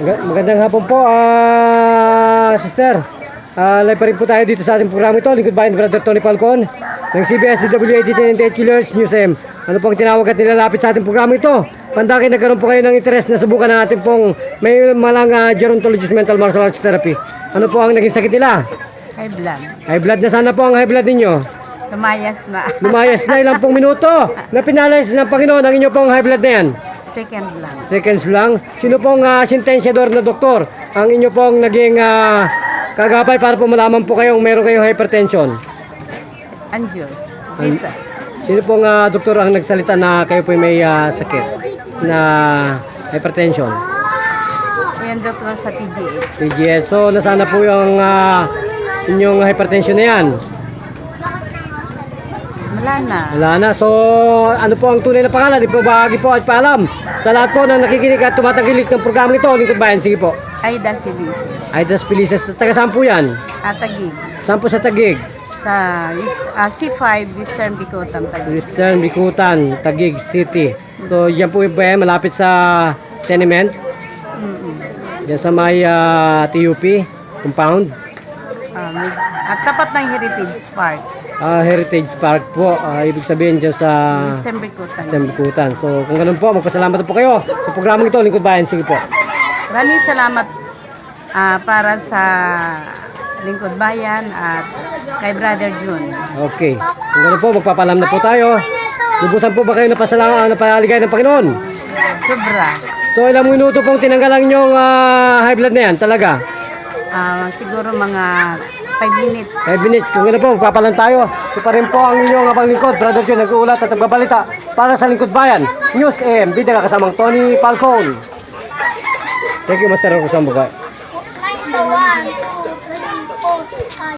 Magandang hapon po, sister. Live pa rin po tayo dito sa ating programa ito. Lingkod Bayan, Brother Tony Falcon ng CBS DWAD 98 kHz News M. Ano pong tinawag at nilalapit sa ating programa ito? Pandaki nagkaroon po kayo ng interest na subukan ng ating pong may malang gerontologist mental martial arts therapy. Ano po ang naging sakit nila? High blood. High blood na sana po ang high blood ninyo. Lumayas na. Lumayas na ilang pong minuto na pinalayas ng Panginoon ang inyo pong high blood na yan. Second lang. Seconds lang. Sino pong sentensyador na doktor ang inyo pong naging kagapay para po malaman po kayong meron kayong hypertension? Ang Diyos. Jesus. Sino pong doktor ang nagsalita na kayo po may sakit na hypertension? Yan doktor sa PGH. PGH. So nasana po yung inyong hypertension na yan? Wala na. Wala na. So ano po ang tunay na pangalan? Di po bahagi po at paalam sa lahat po na nakikinig at tumatagilik ng programa ito. Lingkod Bayan, sige po. Aidan Felices. Aidas Felices. Taga saan po yan? Atagig. Saan po sa Taguig? Sa C5 Western Bicotan. Taguig. Western Bicutan, Taguig City. So yan po ba yan, malapit sa tenement? Diyan sa may TUP compound. At tapat ng Heritage Park. Heritage Park po. Ibig sabihin dyan sa Western Bicotan. Western Bicutan. So kung ganun po, magpasalamat po kayo sa programang ito, Lingkod Bayan. Sige po. Maraming salamat para sa Lingkod Bayan at kay Brother June. Okay. Kung ganun po, magpapalam na po tayo. Lubusan po ba kayo napaligay ng Panginoon? Sobra. So ilang minuto pong tinanggal ang inyong high blood na yan talaga? Siguro mga 5 minutes. 5 minutes. Kung gano'n po, magpapalan tayo. Ito pa rin po ang inyong abang lingkod. Brother John, nag-uulat at nagbabalita para sa Lingkod Bayan. News AM. Bida ka kasamang Tony Falcon. Thank you, Master Rosambugay.